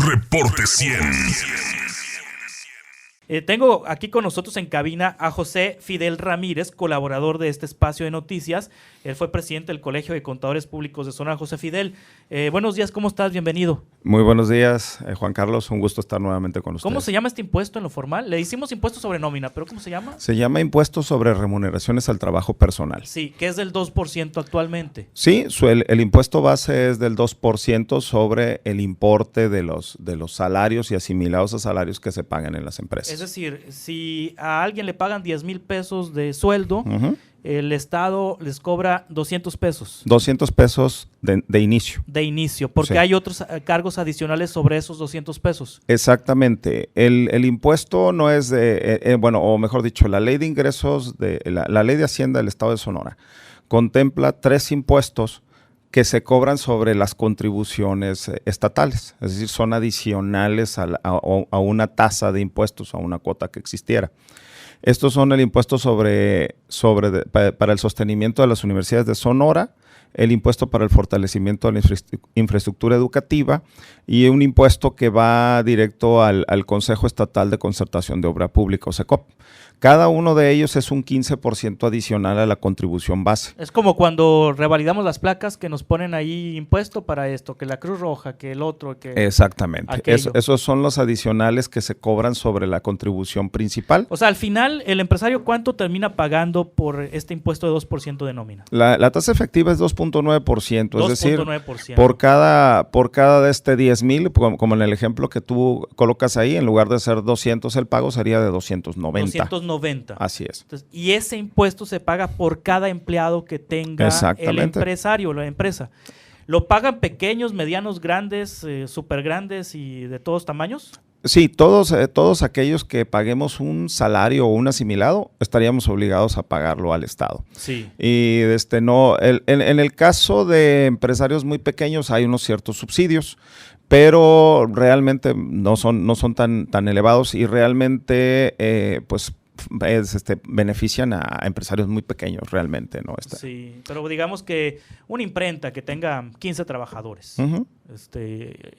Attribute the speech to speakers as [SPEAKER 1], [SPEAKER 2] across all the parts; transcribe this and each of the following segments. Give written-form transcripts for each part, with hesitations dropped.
[SPEAKER 1] Reporte 100.
[SPEAKER 2] Tengo aquí con nosotros en cabina a José Fidel Ramírez, colaborador de este espacio de noticias. Él fue presidente del Colegio de Contadores Públicos de Sonora. José Fidel, buenos días, ¿cómo estás? Bienvenido.
[SPEAKER 3] Muy buenos días, Juan Carlos, un gusto estar nuevamente con ustedes.
[SPEAKER 2] ¿Cómo se llama este impuesto en lo formal? Le hicimos impuesto sobre nómina, pero ¿cómo se llama?
[SPEAKER 3] Se llama impuesto sobre remuneraciones al trabajo personal.
[SPEAKER 2] Sí, que es del 2% actualmente.
[SPEAKER 3] Sí, el impuesto base es del 2% sobre el importe de los salarios y asimilados a salarios que se pagan en las empresas.
[SPEAKER 2] Es decir, si a alguien le pagan 10,000 pesos de sueldo, el Estado les cobra 200 pesos.
[SPEAKER 3] 200 pesos de inicio.
[SPEAKER 2] De inicio, porque
[SPEAKER 3] Sí.
[SPEAKER 2] hay otros cargos adicionales sobre esos 200 pesos.
[SPEAKER 3] Exactamente. El impuesto no es de, o mejor dicho, la ley de ingresos, la ley de Hacienda del Estado de Sonora contempla 3 impuestos que se cobran sobre las contribuciones estatales, es decir, son adicionales a una tasa de impuestos, a una cuota que existiera. Estos son el impuesto para el sostenimiento de las universidades de Sonora, el impuesto para el fortalecimiento de la infraestructura educativa y un impuesto que va directo al Consejo Estatal de Concertación de Obra Pública, o SECOP. Cada uno de ellos es un 15% adicional a la contribución base.
[SPEAKER 2] Es como cuando revalidamos las placas que nos ponen ahí impuesto para esto, que la Cruz Roja, que el otro, que...
[SPEAKER 3] Exactamente. Esos son los adicionales que se cobran sobre la contribución principal.
[SPEAKER 2] O sea, al final, ¿el empresario cuánto termina pagando por este impuesto de 2% de nómina?
[SPEAKER 3] La tasa efectiva es 2.9%, es decir,
[SPEAKER 2] 2.9%.
[SPEAKER 3] por cada de 10,000, como en el ejemplo que tú colocas ahí, en lugar de ser 200 el pago sería de 290.
[SPEAKER 2] 290.
[SPEAKER 3] Así es.
[SPEAKER 2] Entonces, y ese impuesto se paga por cada empleado que tenga el empresario o la empresa. ¿Lo pagan pequeños, medianos, grandes, súper grandes y de todos tamaños?
[SPEAKER 3] Sí, todos aquellos que paguemos un salario o un asimilado estaríamos obligados a pagarlo al Estado.
[SPEAKER 2] Sí.
[SPEAKER 3] Y en el caso de empresarios muy pequeños hay unos ciertos subsidios, pero realmente no son tan elevados y realmente benefician a empresarios muy pequeños realmente, ¿no?
[SPEAKER 2] Sí, pero digamos que una imprenta que tenga 15 trabajadores,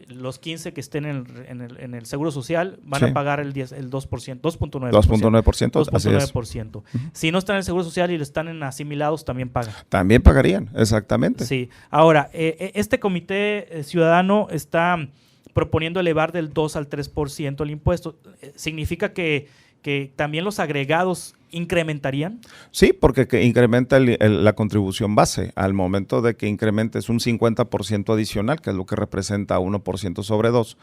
[SPEAKER 2] los 15 que estén en el Seguro Social van a pagar el 2%, 2.9%.
[SPEAKER 3] 2.9%, así es.
[SPEAKER 2] 2.9%. Si no están en el Seguro Social y están en asimilados, también pagan.
[SPEAKER 3] También pagarían, exactamente.
[SPEAKER 2] Sí. Ahora, este comité ciudadano está proponiendo elevar del 2 al 3% el impuesto. ¿Significa que también los agregados incrementarían?
[SPEAKER 3] Sí, porque incrementa la contribución base. Al momento de que incrementes un 50% adicional, que es lo que representa 1% sobre 2,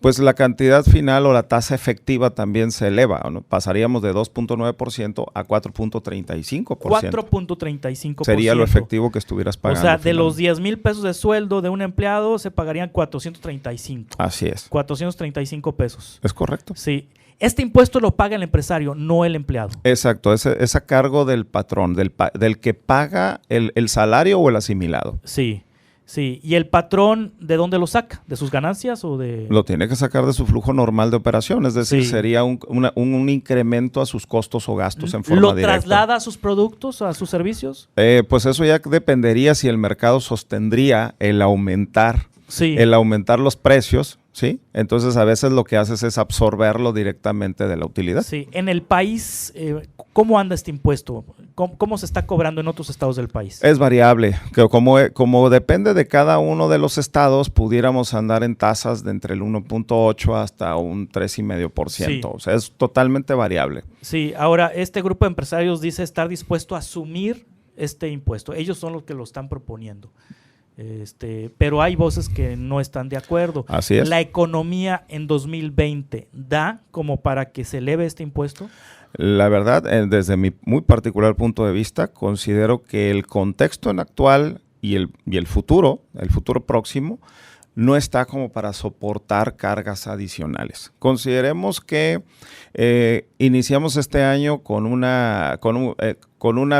[SPEAKER 3] pues la cantidad final o la tasa efectiva también se eleva, ¿no? Pasaríamos de 2.9% a 4.35%.
[SPEAKER 2] 4.35%.
[SPEAKER 3] Sería lo efectivo que estuvieras pagando.
[SPEAKER 2] O sea, de los 10,000 pesos de sueldo de un empleado se pagarían 435.
[SPEAKER 3] Así es.
[SPEAKER 2] 435 pesos.
[SPEAKER 3] Es correcto.
[SPEAKER 2] Sí. Este impuesto lo paga el empresario, no el empleado.
[SPEAKER 3] Exacto, es a cargo del patrón, del que paga el salario o el asimilado.
[SPEAKER 2] Sí, sí. ¿Y el patrón de dónde lo saca? ¿De sus ganancias o de...?
[SPEAKER 3] Lo tiene que sacar de su flujo normal de operación, es decir, sería un incremento a sus costos o gastos en forma directa.
[SPEAKER 2] ¿Lo traslada a sus productos, a sus servicios?
[SPEAKER 3] Pues eso ya dependería si el mercado sostendría el aumentar los precios, ¿sí? Entonces a veces lo que haces es absorberlo directamente de la utilidad.
[SPEAKER 2] Sí. En el país, ¿cómo anda este impuesto? ¿Cómo se está cobrando en otros estados del país?
[SPEAKER 3] Es variable, que como depende de cada uno de los estados, pudiéramos andar en tasas de entre el 1.8 hasta un 3,5%.
[SPEAKER 2] Sí.
[SPEAKER 3] O sea, es totalmente variable.
[SPEAKER 2] Sí, ahora este grupo de empresarios dice estar dispuesto a asumir este impuesto. Ellos son los que lo están proponiendo. Pero hay voces que no están de acuerdo.
[SPEAKER 3] Así es.
[SPEAKER 2] ¿La economía en 2020 da como para que se eleve este impuesto?
[SPEAKER 3] La verdad, desde mi muy particular punto de vista, considero que el contexto actual y el futuro próximo, no está como para soportar cargas adicionales. Consideremos que iniciamos este año con una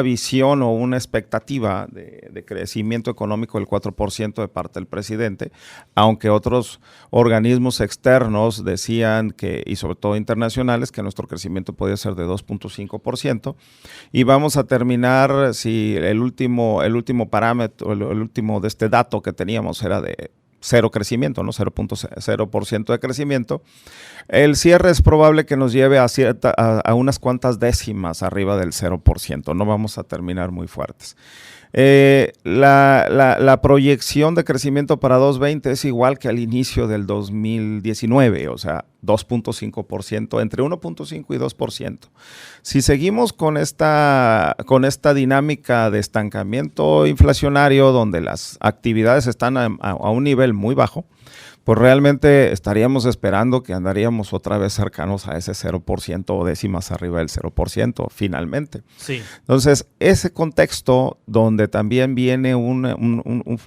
[SPEAKER 3] visión o una expectativa de crecimiento económico del 4% de parte del presidente, aunque otros organismos externos decían y sobre todo internacionales, que nuestro crecimiento podía ser de 2.5%, y vamos a terminar, si el último parámetro, el último de este dato que teníamos era de cero crecimiento, ¿no? 0.0% de crecimiento. El cierre es probable que nos lleve a unas cuantas décimas arriba del 0%. No vamos a terminar muy fuertes. La proyección de crecimiento para 2020 es igual que al inicio del 2019, o sea, 2.5%, entre 1.5 y 2%. Si seguimos con esta dinámica de estancamiento inflacionario, donde las actividades están a un nivel muy bajo, pues realmente estaríamos esperando que andaríamos otra vez cercanos a ese 0% o décimas arriba del 0% finalmente.
[SPEAKER 2] Sí.
[SPEAKER 3] Entonces, ese contexto donde también viene un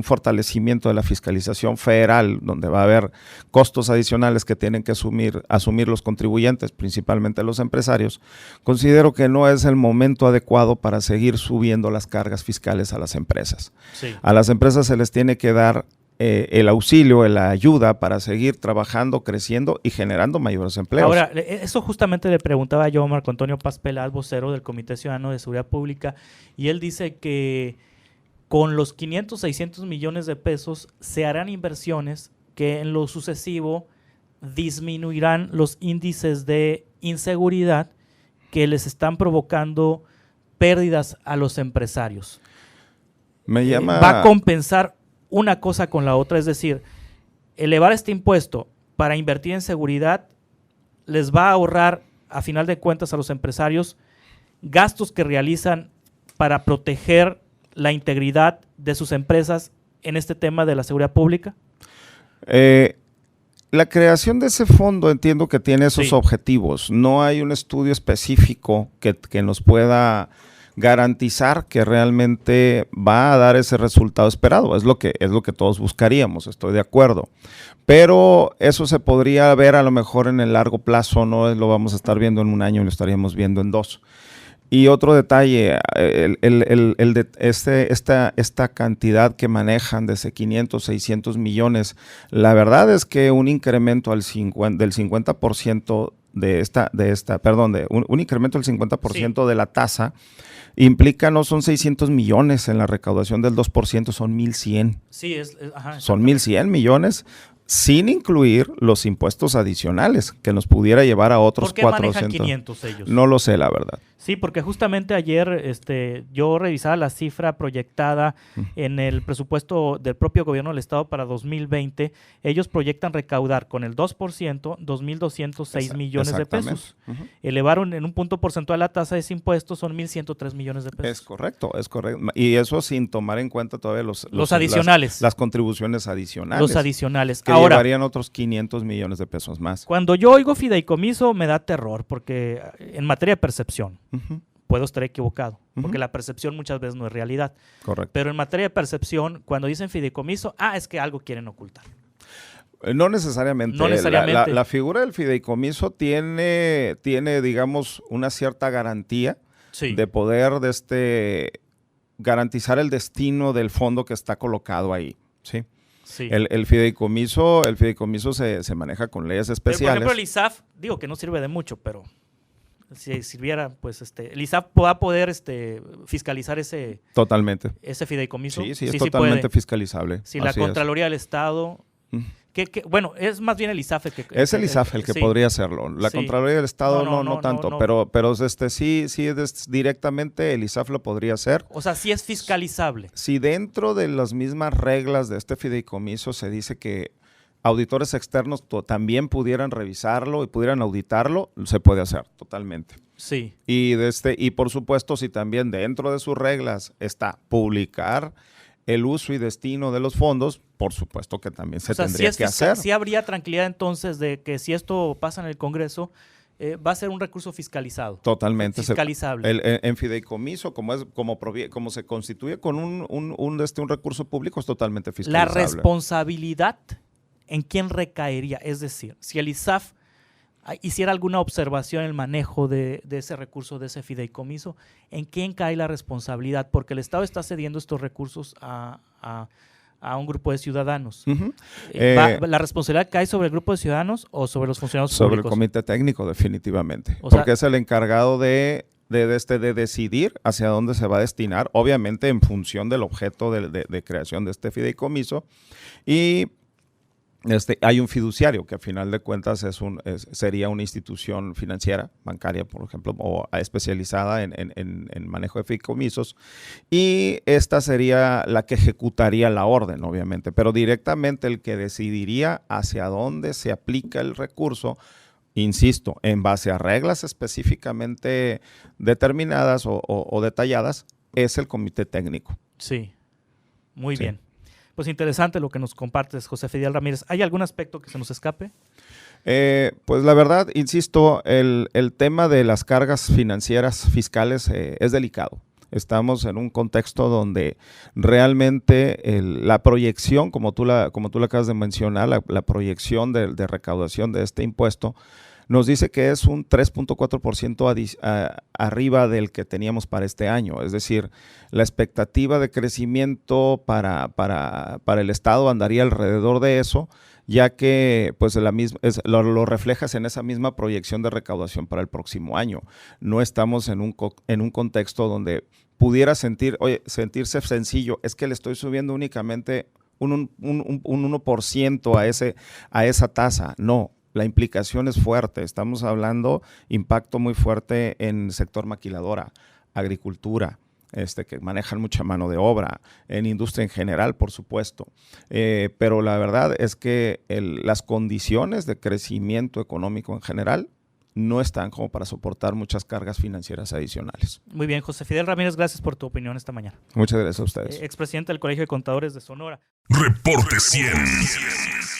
[SPEAKER 3] fortalecimiento de la fiscalización federal, donde va a haber costos adicionales que tienen que asumir los contribuyentes, principalmente los empresarios, considero que no es el momento adecuado para seguir subiendo las cargas fiscales a las empresas.
[SPEAKER 2] Sí.
[SPEAKER 3] A las empresas se les tiene que dar el auxilio, la ayuda para seguir trabajando, creciendo y generando mayores empleos.
[SPEAKER 2] Ahora, eso justamente le preguntaba yo a Marco Antonio Paz Peláez, vocero del Comité Ciudadano de Seguridad Pública, y él dice que con los 500, 600 millones de pesos se harán inversiones que en lo sucesivo disminuirán los índices de inseguridad que les están provocando pérdidas a los empresarios. Va a compensar una cosa con la otra, es decir, elevar este impuesto para invertir en seguridad les va a ahorrar, a final de cuentas, a los empresarios gastos que realizan para proteger la integridad de sus empresas en este tema de la seguridad pública.
[SPEAKER 3] La creación de ese fondo entiendo que tiene esos objetivos. No hay un estudio específico que nos pueda garantizar que realmente va a dar ese resultado esperado. Es lo que todos buscaríamos, estoy de acuerdo. Pero eso se podría ver a lo mejor en el largo plazo, no lo vamos a estar viendo en un año, lo estaríamos viendo en 2. Y otro detalle, esta cantidad que manejan de ese 500, 600 millones, la verdad es que un incremento del 50% un incremento del 50% de la tasa implica, no son 600 millones en la recaudación del 2%, son 1,100.
[SPEAKER 2] Sí,
[SPEAKER 3] son 1,100 millones sin incluir los impuestos adicionales que nos pudiera llevar a otros 400.
[SPEAKER 2] ¿Por qué manejan 500 ellos?
[SPEAKER 3] No lo sé, la verdad.
[SPEAKER 2] Sí, porque justamente ayer yo revisaba la cifra proyectada en el presupuesto del propio gobierno del estado para 2020. Ellos proyectan recaudar con el 2%, 2.206 millones de pesos. Elevaron en un punto porcentual la tasa de ese impuesto, son 1.103 millones de pesos.
[SPEAKER 3] Es correcto. Y eso sin tomar en cuenta todavía los
[SPEAKER 2] adicionales.
[SPEAKER 3] Las contribuciones adicionales.
[SPEAKER 2] Los adicionales.
[SPEAKER 3] Que ahora llevarían otros 500 millones de pesos más.
[SPEAKER 2] Cuando yo oigo fideicomiso me da terror, porque en materia de percepción, puedo estar equivocado, porque la percepción muchas veces no es realidad.
[SPEAKER 3] Correcto.
[SPEAKER 2] Pero en materia de percepción, cuando dicen fideicomiso, es que algo quieren ocultar.
[SPEAKER 3] No necesariamente.
[SPEAKER 2] No necesariamente.
[SPEAKER 3] La figura del fideicomiso tiene, digamos, una cierta garantía de poder garantizar el destino del fondo que está colocado ahí, ¿sí?
[SPEAKER 2] Sí.
[SPEAKER 3] El fideicomiso se maneja con leyes especiales.
[SPEAKER 2] Pero, por ejemplo, el ISAF, digo que no sirve de mucho, pero si sirviera, pues el ISAF va a poder fiscalizar ese fideicomiso.
[SPEAKER 3] Sí, es totalmente fiscalizable.
[SPEAKER 2] Si la Contraloría del Estado, bueno, es más bien el ISAF el que
[SPEAKER 3] es el ISAF el que podría hacerlo. La Contraloría del Estado no tanto, pero sí directamente el ISAF lo podría hacer.
[SPEAKER 2] O sea, sí es fiscalizable.
[SPEAKER 3] Si dentro de las mismas reglas de este fideicomiso se dice que auditores externos también pudieran revisarlo y pudieran auditarlo, se puede hacer totalmente.
[SPEAKER 2] Sí.
[SPEAKER 3] Y por supuesto, si también dentro de sus reglas está publicar el uso y destino de los fondos, por supuesto que también se tendría que hacer.
[SPEAKER 2] Sí habría tranquilidad entonces de que si esto pasa en el Congreso, va a ser un recurso fiscalizado.
[SPEAKER 3] Totalmente.
[SPEAKER 2] Fiscalizable.
[SPEAKER 3] En fideicomiso, como se constituye con un recurso público, es totalmente fiscalizable.
[SPEAKER 2] La responsabilidad, ¿en quién recaería? Es decir, si el ISAF hiciera alguna observación en el manejo de ese recurso, de ese fideicomiso, ¿en quién cae la responsabilidad? Porque el Estado está cediendo estos recursos a un grupo de ciudadanos. ¿La responsabilidad cae sobre el grupo de ciudadanos o sobre los funcionarios públicos?
[SPEAKER 3] Sobre el comité técnico, definitivamente. Porque es el encargado de de decidir hacia dónde se va a destinar, obviamente en función del objeto de creación de este fideicomiso. Y hay un fiduciario que a final de cuentas sería una institución financiera, bancaria, por ejemplo, o especializada en manejo de fideicomisos, y esta sería la que ejecutaría la orden, obviamente, pero directamente el que decidiría hacia dónde se aplica el recurso, insisto, en base a reglas específicamente determinadas o detalladas, es el comité técnico.
[SPEAKER 2] Sí, muy bien. Pues interesante lo que nos compartes, José Fidel Ramírez. ¿Hay algún aspecto que se nos escape?
[SPEAKER 3] Pues la verdad, insisto, el tema de las cargas financieras fiscales es delicado. Estamos en un contexto donde realmente la proyección, como tú la acabas de mencionar, la proyección de recaudación de este impuesto, nos dice que es un 3.4% arriba del que teníamos para este año. Es decir, la expectativa de crecimiento para el Estado andaría alrededor de eso, ya que pues lo reflejas en esa misma proyección de recaudación para el próximo año. No estamos en un contexto donde pudiera sentirse sencillo, es que le estoy subiendo únicamente un 1% a esa tasa. No. La implicación es fuerte, estamos hablando impacto muy fuerte en el sector maquiladora, agricultura, que manejan mucha mano de obra, en industria en general, por supuesto. Pero la verdad es que las condiciones de crecimiento económico en general no están como para soportar muchas cargas financieras adicionales.
[SPEAKER 2] Muy bien, José Fidel Ramírez, gracias por tu opinión esta mañana.
[SPEAKER 3] Muchas gracias a ustedes.
[SPEAKER 2] Expresidente del Colegio de Contadores de Sonora.
[SPEAKER 1] Reporte 100.